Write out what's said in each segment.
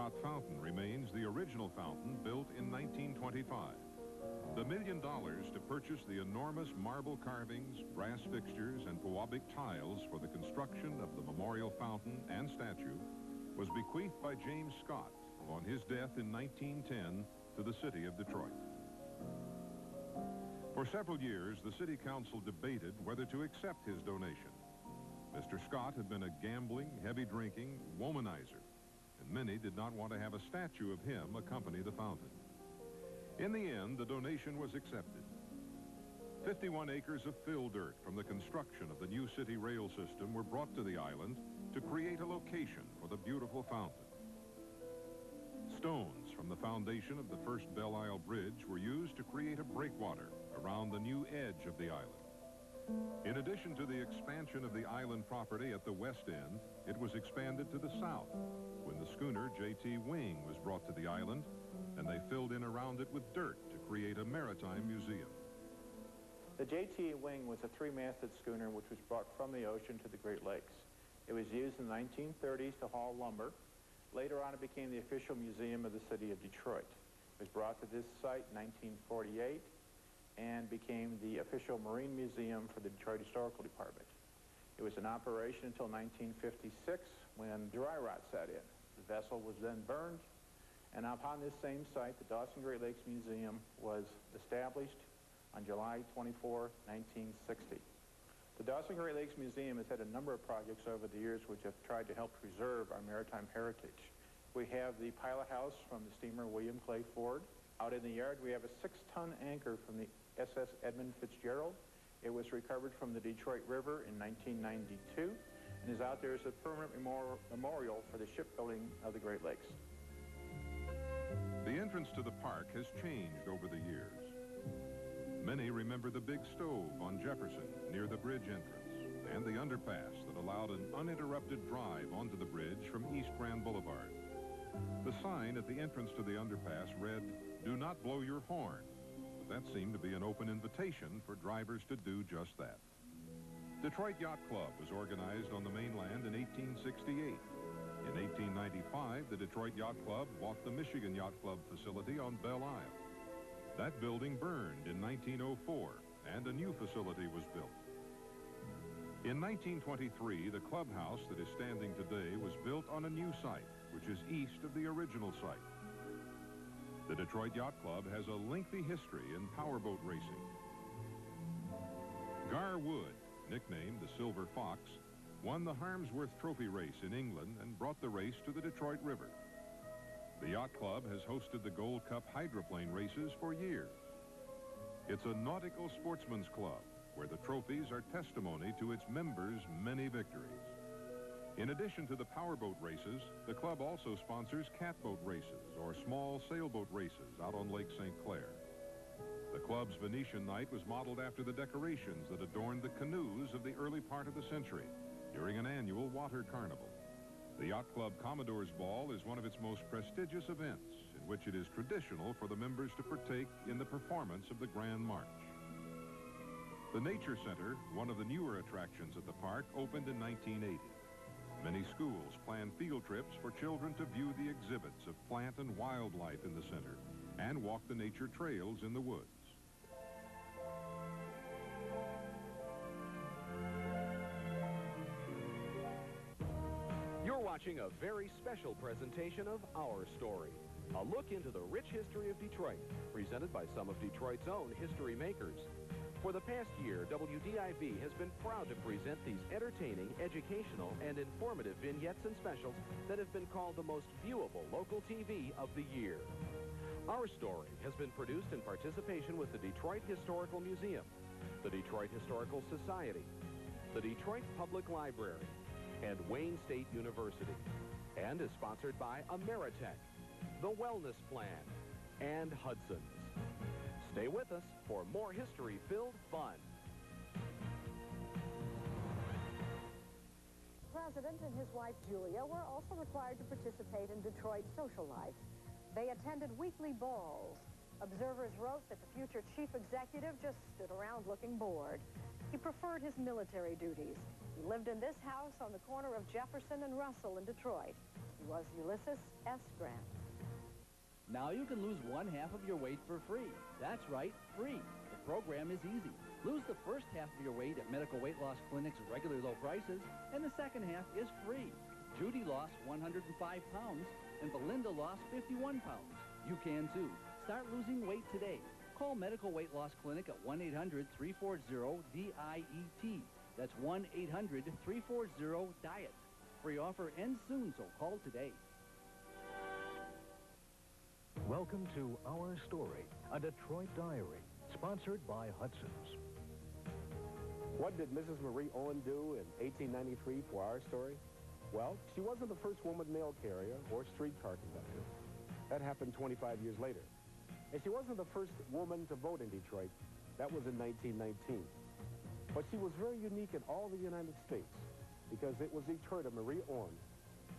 Scott Fountain remains the original fountain built in 1925. The $1 million to purchase the enormous marble carvings, brass fixtures, and Pewabic tiles for the construction of the memorial fountain and statue was bequeathed by James Scott on his death in 1910 to the city of Detroit. For several years, the city council debated whether to accept his donation. Mr. Scott had been a gambling, heavy-drinking womanizer, and many did not want to have a statue of him accompany the fountain. In the end, the donation was accepted. 51 acres of fill dirt from the construction of the new city rail system were brought to the island to create a location for the beautiful fountain. Stones from the foundation of the first Belle Isle Bridge were used to create a breakwater around the new edge of the island. In addition to the expansion of the island property at the west end, it was expanded to the south when the schooner J.T. Wing was brought to the island, and they filled in around it with dirt to create a maritime museum. The J.T. Wing was a three-masted schooner which was brought from the ocean to the Great Lakes. It was used in the 1930s to haul lumber. Later on, it became the official museum of the city of Detroit. It was brought to this site in 1948 and became the official marine museum for the Detroit Historical Department. It was in operation until 1956 when dry rot set in. The vessel was then burned, and upon this same site, the Dawson Great Lakes Museum was established on July 24, 1960. The Dawson Great Lakes Museum has had a number of projects over the years which have tried to help preserve our maritime heritage. We have the pilot house from the steamer William Clay Ford. Out in the yard, we have a 6-ton anchor from the SS Edmund Fitzgerald. It was recovered from the Detroit River in 1992 and is out there as a permanent memorial for the shipbuilding of the Great Lakes. The entrance to the park has changed over the years. Many remember the big stove on Jefferson near the bridge entrance and the underpass that allowed an uninterrupted drive onto the bridge from East Grand Boulevard. The sign at the entrance to the underpass read, "Do not blow your horn," but that seemed to be an open invitation for drivers to do just that. Detroit Yacht Club was organized on the mainland in 1868. In 1895, the Detroit Yacht Club bought the Michigan Yacht Club facility on Belle Isle. That building burned in 1904, and a new facility was built. In 1923, the clubhouse that is standing today was built on a new site, which is east of the original site. The Detroit Yacht Club has a lengthy history in powerboat racing. Gar Wood, nicknamed the Silver Fox, won the Harmsworth Trophy race in England and brought the race to the Detroit River. The Yacht Club has hosted the Gold Cup hydroplane races for years. It's a nautical sportsman's club where the trophies are testimony to its members' many victories. In addition to the powerboat races, the club also sponsors catboat races or small sailboat races out on Lake St. Clair. The club's Venetian night was modeled after the decorations that adorned the canoes of the early part of the century during an annual water carnival. The Yacht Club Commodore's Ball is one of its most prestigious events, in which it is traditional for the members to partake in the performance of the Grand March. The Nature Center, one of the newer attractions at the park, opened in 1980. Many schools plan field trips for children to view the exhibits of plant and wildlife in the center and walk the nature trails in the woods. You're watching a very special presentation of Our Story, a look into the rich history of Detroit, presented by some of Detroit's own history makers. For the past year, WDIV has been proud to present these entertaining, educational, and informative vignettes and specials that have been called the most viewable local TV of the year. Our Story has been produced in participation with the Detroit Historical Museum, the Detroit Historical Society, the Detroit Public Library, and Wayne State University, and is sponsored by Ameritech, the Wellness Plan, and Hudson's. Stay with us for more history-filled fun. The president and his wife Julia were also required to participate in Detroit's social life. They attended weekly balls. Observers wrote that the future chief executive just stood around looking bored. He He preferred his military duties. He lived in this house on the corner of Jefferson and Russell in Detroit. He was Ulysses S. Grant. Now you can lose 1/2 of your weight for free. That's right, free. The program is easy. Lose the first half of your weight at Medical Weight Loss Clinic's regular low prices, and the second half is free. Judy lost 105 pounds, and Belinda lost 51 pounds. You can too. Start losing weight today. Call Medical Weight Loss Clinic at 1-800-340-DIET. That's 1-800-340-DIET. Free offer ends soon, so call today. Welcome to Our Story, a Detroit diary, sponsored by Hudson's. What did Mrs. Marie Owen do in 1893 for Our Story? Well, she wasn't the first woman mail carrier or streetcar conductor. That happened 25 years later. And she wasn't the first woman to vote in Detroit. That was in 1919. But she was very unique in all the United States because it was Detroiter Marie Owen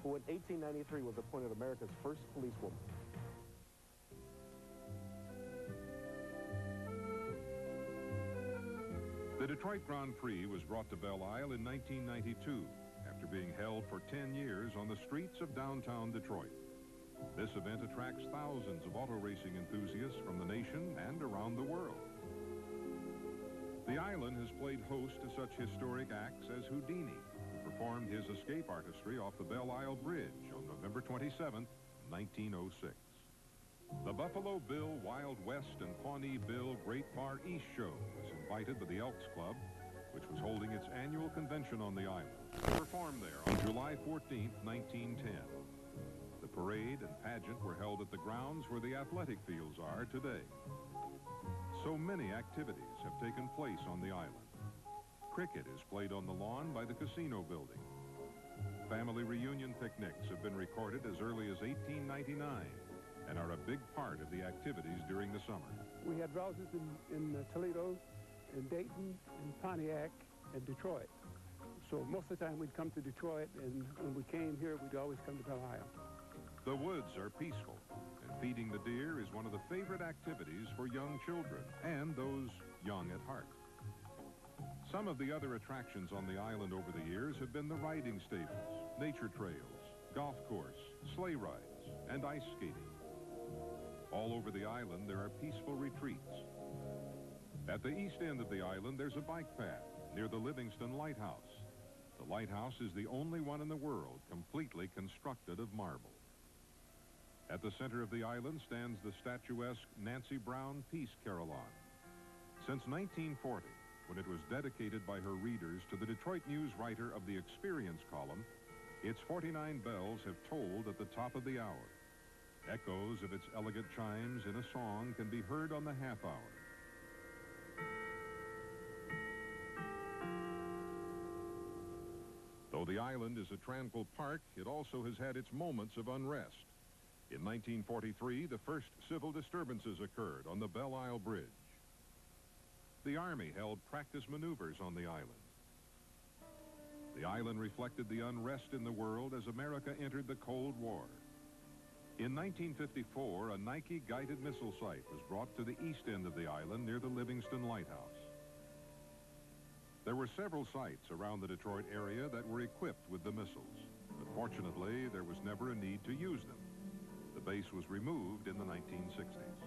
who in 1893 was appointed America's first policewoman. The Detroit Grand Prix was brought to Belle Isle in 1992 after being held for 10 years on the streets of downtown Detroit. This event attracts thousands of auto racing enthusiasts from the nation and around the world. The island has played host to such historic acts as Houdini, who performed his escape artistry off the Belle Isle Bridge on November 27, 1906. The Buffalo Bill Wild West and Pawnee Bill Great Far East Show was invited by the Elks Club, which was holding its annual convention on the island, to perform there on July 14, 1910. The parade and pageant were held at the grounds where the athletic fields are today. So many activities have taken place on the island. Cricket is played on the lawn by the casino building. Family reunion picnics have been recorded as early as 1899 and are a big part of the activities during the summer. We had relatives in Toledo, in Dayton, in Pontiac, and Detroit. So most of the time we'd come to Detroit, and when we came here, we'd always come to Belle Isle. The woods are peaceful, and feeding the deer is one of the favorite activities for young children and those young at heart. Some of the other attractions on the island over the years have been the riding stables, nature trails, golf course, sleigh rides, and ice skating. All over the island, there are peaceful retreats. At the east end of the island, there's a bike path near the Livingston Lighthouse. The lighthouse is the only one in the world completely constructed of marble. At the center of the island stands the statuesque Nancy Brown Peace Carillon. Since 1940, when it was dedicated by her readers to the Detroit News writer of the Experience column, its 49 bells have tolled at the top of the hour. Echoes of its elegant chimes in a song can be heard on the half hour. Though the island is a tranquil park, it also has had its moments of unrest. In 1943, the first civil disturbances occurred on the Belle Isle Bridge. The Army held practice maneuvers on the island. The island reflected the unrest in the world as America entered the Cold War. In 1954, a Nike guided missile site was brought to the east end of the island near the Livingston Lighthouse. There were several sites around the Detroit area that were equipped with the missiles, but fortunately, there was never a need to use them. The base was removed in the 1960s.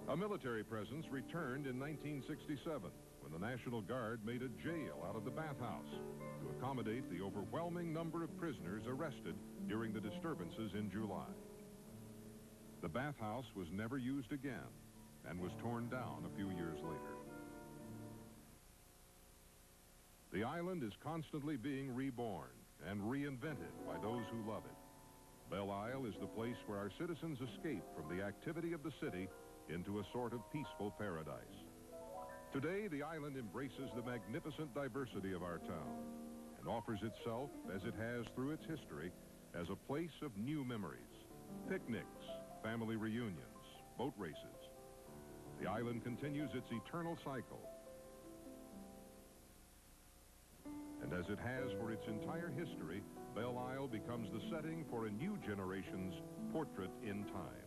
A military presence returned in 1967 when the National Guard made a jail out of the bathhouse to accommodate the overwhelming number of prisoners arrested during the disturbances in July. The bathhouse was never used again and was torn down a few years later. The island is constantly being reborn and reinvented by those who love it. Belle Isle is the place where our citizens escape from the activity of the city into a sort of peaceful paradise. Today, the island embraces the magnificent diversity of our town and offers itself, as it has through its history, as a place of new memories, picnics, family reunions, boat races. The island continues its eternal cycle. And as it has for its entire history, Belle Isle becomes the setting for a new generation's portrait in time.